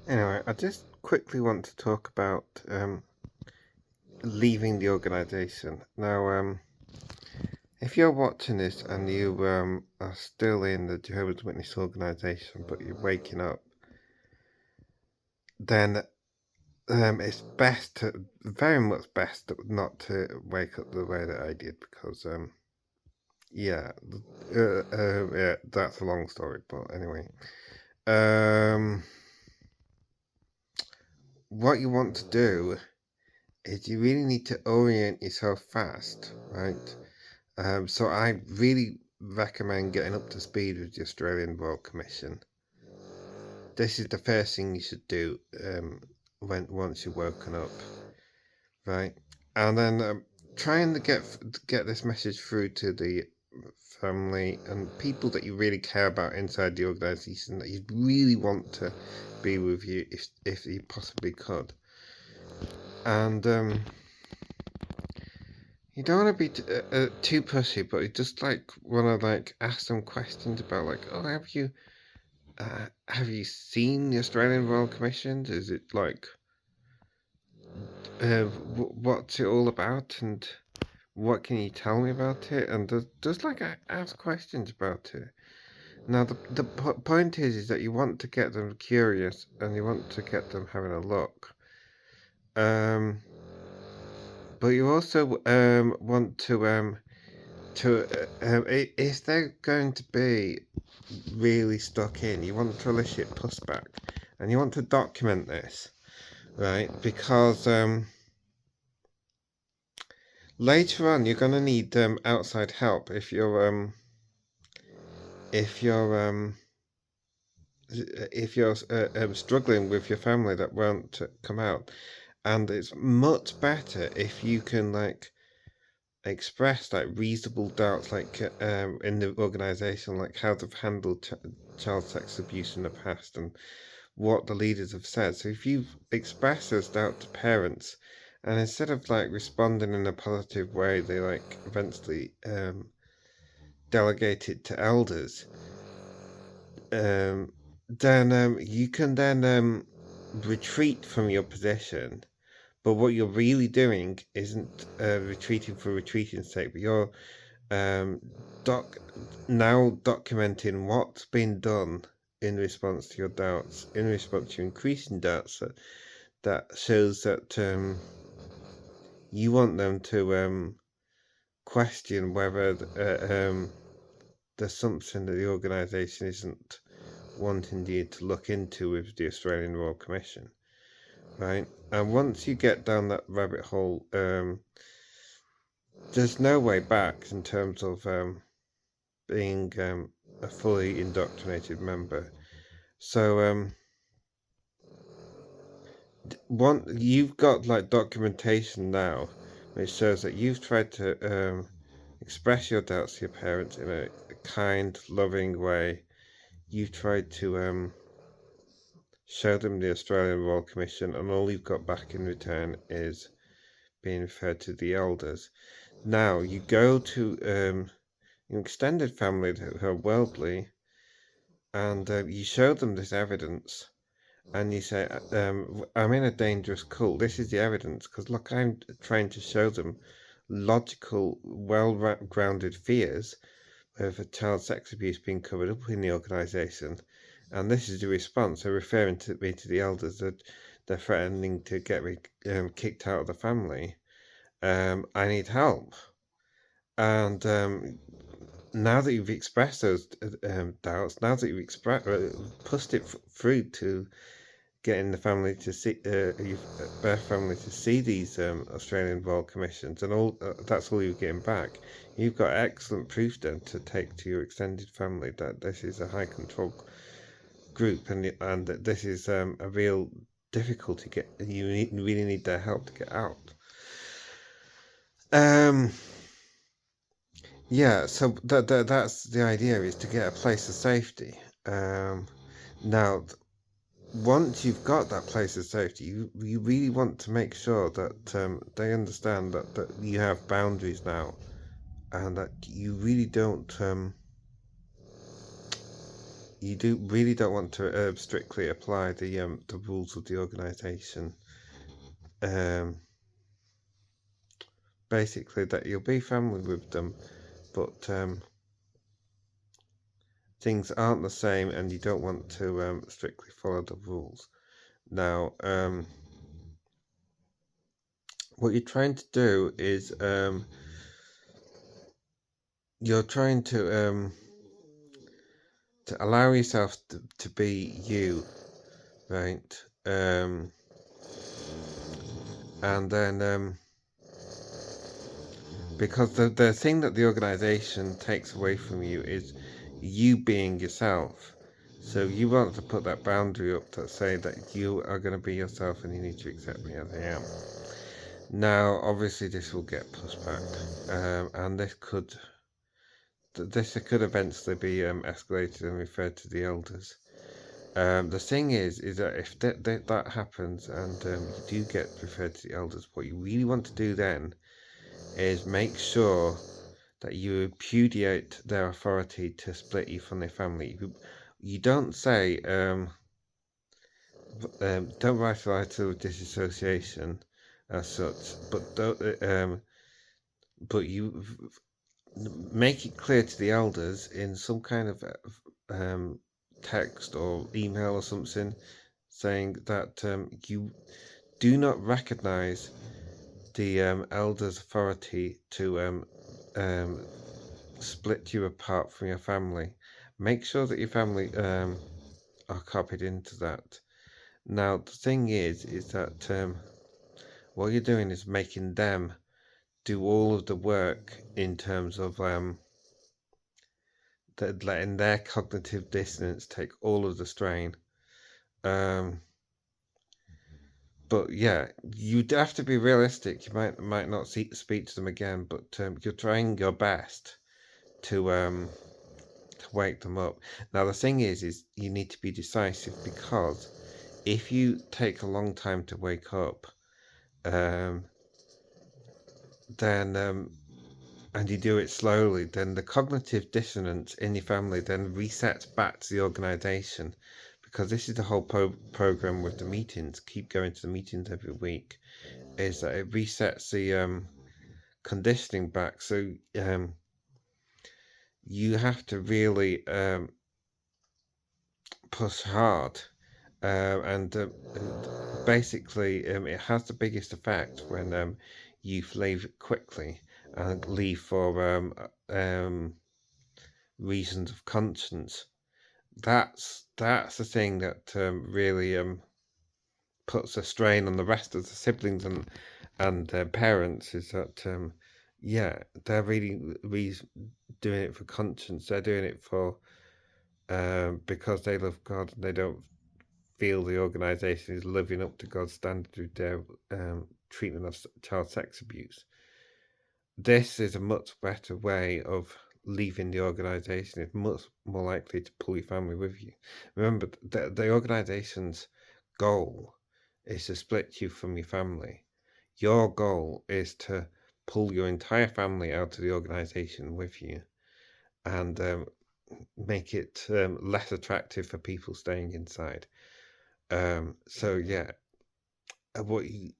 Anyway, I just quickly want to talk about leaving the organization. Now, if you're watching this and you are still in the Jehovah's Witness organization, but you're waking up, then it's very much best not to wake up the way that I did because, yeah, yeah, that's a long story, but anyway. Um, what you want to do is you really need to orient yourself fast, right? So I really recommend getting up to speed with the Australian Royal Commission. This is the first thing you should do once you've woken up, right? And then try and get this message through to the family and people that you really care about inside the organisation that you really want to be with you if you possibly could. And you don't want to be too pushy, but you just want to ask them questions about oh, have you seen the Australian Royal Commission? Is it what's it all about, and what can you tell me about it? And just ask questions about it. Now the point is that you want to get them curious and you want to get them having a look. But you also want if they're going to be really stuck in, you want to elicit pushback, and you want to document this, right? Because later on you're going to need outside help if you're struggling with your family that won't come out, and it's much better if you can express reasonable doubts in the organization, like how they've handled child sex abuse in the past and what the leaders have said. So if you express those doubts to parents, and instead of responding in a positive way, they eventually delegate it to elders, then you can then retreat from your position. But what you're really doing isn't retreating for retreating's sake, but you're now documenting what's been done in response to your doubts, in response to your increasing doubts. That shows that you want them to question whether there's something that the organisation isn't wanting you to look into with the Australian Royal Commission, right? And once you get down that rabbit hole, there's no way back in terms of being a fully indoctrinated member. So you've got documentation now which shows that you've tried to express your doubts to your parents in a kind, loving way. You've tried to show them the Australian Royal Commission, and all you've got back in return is being referred to the elders. Now you go to your extended family who are worldly, and you show them this evidence, and you say, I'm in a dangerous cult. This is the evidence, because look, I'm trying to show them logical, well-grounded fears of child sex abuse being covered up in the organisation. And this is the response. They're referring to me to the elders, that they're threatening to get me kicked out of the family. I need help. And now that you've expressed those doubts, now that you've pushed it through to getting the family to see their family to see these Australian Royal Commissions, and all that's all you're getting back. You've got excellent proof then to take to your extended family that this is a high control group, and that this is a real difficulty. You really need their help to get out. Yeah, so that's the idea, is to get a place of safety. Now, once you've got that place of safety, you really want to make sure that they understand that you have boundaries now, and that you really don't you really don't want to strictly apply the rules of the organisation. Basically, that you'll be family with them, but things aren't the same, and you don't want to strictly follow the rules. Now, what you're trying to do is you're trying to allow yourself to be you, right? And then because the thing that the organization takes away from you is you being yourself. So you want to put that boundary up to say that you are going to be yourself and you need to accept me as I am. Now, obviously, this will get pushed back, and this could eventually be escalated and referred to the elders. The thing is that if that happens and you do get referred to the elders, what you really want to do then is make sure that you repudiate their authority to split you from their family. You don't say, don't write a letter of disassociation as such, but you make it clear to the elders in some kind of text or email or something, saying that you do not recognize the elders' authority to split you apart from your family. Make sure that your family are copied into that. Now, the thing is that what you're doing is making them do all of the work in terms of letting their cognitive dissonance take all of the strain. But yeah, you'd have to be realistic. You might not speak to them again, but you're trying your best to wake them up. Now the thing is you need to be decisive, because if you take a long time to wake up, then and you do it slowly, then the cognitive dissonance in your family then resets back to the organization, because this is the whole program with the meetings. Keep going to the meetings every week. Is that it resets the conditioning back. So you have to really push hard, and basically it has the biggest effect when you leave quickly and leave for reasons of conscience. That's the thing that really puts a strain on the rest of the siblings and parents, is that yeah, they're really doing it for conscience. They're doing it for because they love God, and they don't feel the organisation is living up to God's standard with their treatment of child sex abuse. This is a much better way of leaving the organisation. It's much more likely to pull your family with you. Remember, the organisation's goal is to split you from your family. Your goal is to pull your entire family out of the organisation with you, and make it less attractive for people staying inside. So yeah, what you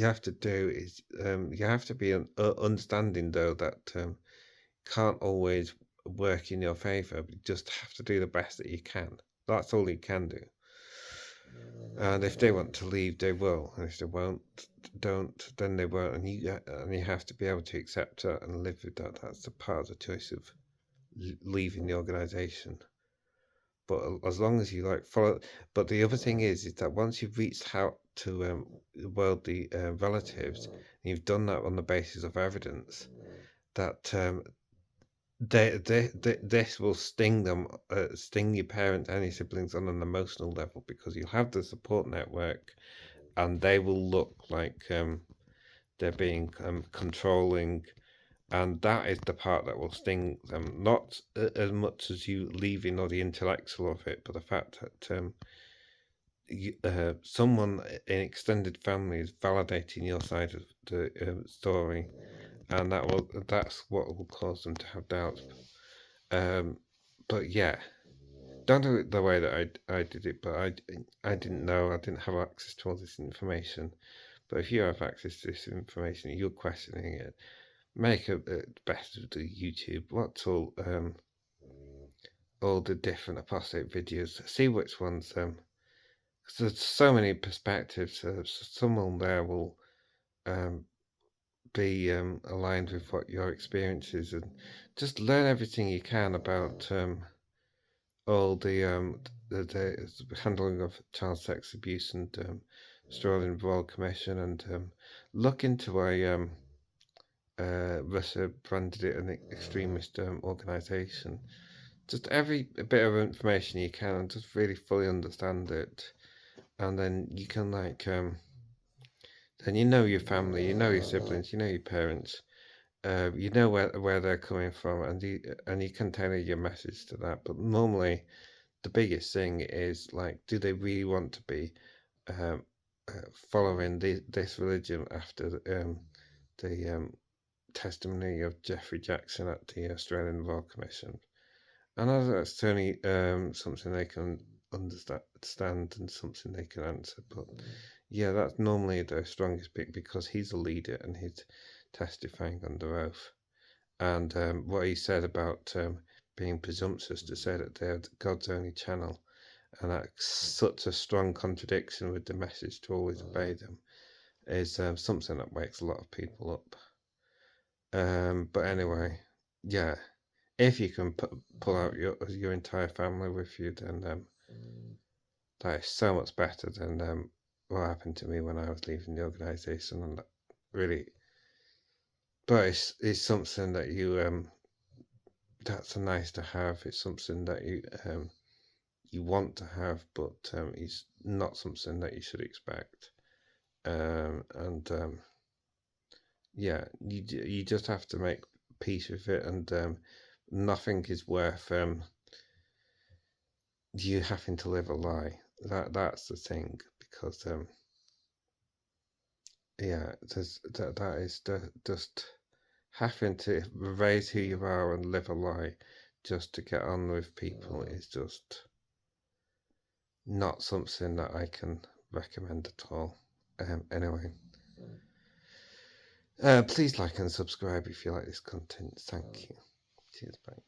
have to do is you have to be understanding, though, that can't always work in your favor. But you just have to do the best that you can. That's all you can do. And if they want to leave, they will. And if they don't, then they won't. And you have to be able to accept that and live with that. That's the part of the choice of leaving the organization. But as long as you follow. But the other thing is that once you've reached out to worldly relatives, and you've done that on the basis of evidence, that this will sting them, sting your parents and your siblings on an emotional level, because you have the support network, and they will look like they're being controlling, and that is the part that will sting them, not as much as you leaving or the intellectual of it, but the fact that someone in extended family is validating your side of the story, and that's what will cause them to have doubts. But yeah, don't do it the way that I did it, but I didn't know, I didn't have access to all this information. But if you have access to this information, you're questioning it. Make a better do YouTube. What's all the different apostate videos? See which ones. Because there's so many perspectives. Someone there will be aligned with what your experience is, and just learn everything you can about all the handling of child sex abuse and Australian Royal Commission, and look into why Russia branded it an extremist organisation. Just every bit of information you can, and just really fully understand it, and then you can then you know your family, you know your siblings, you know your parents, you know where they're coming from, and you can tailor your message to that. But normally, the biggest thing is like, do they really want to be um, following this religion after the testimony of Jeffrey Jackson at the Australian Royal Commission? I know that's only something they can understand and something they can answer, but yeah, that's normally the strongest bit because he's a leader and he's testifying under oath. And what he said about being presumptuous to say that they're God's only channel, and that's such a strong contradiction with the message to always obey them, is something that wakes a lot of people up. But anyway, yeah, if you can pull out your entire family with you, then that is so much better than what happened to me when I was leaving the organisation, and that really, but it's something that that's nice to have. It's something that you want to have, but it's not something that you should expect. And yeah, you just have to make peace with it, and nothing is worth you having to live a lie. That's the thing, because yeah, that is just having to raise who you are and live a lie just to get on with people is just not something that I can recommend at all. Anyway, please like and subscribe if you like this content. Thank you. Cheers, bye.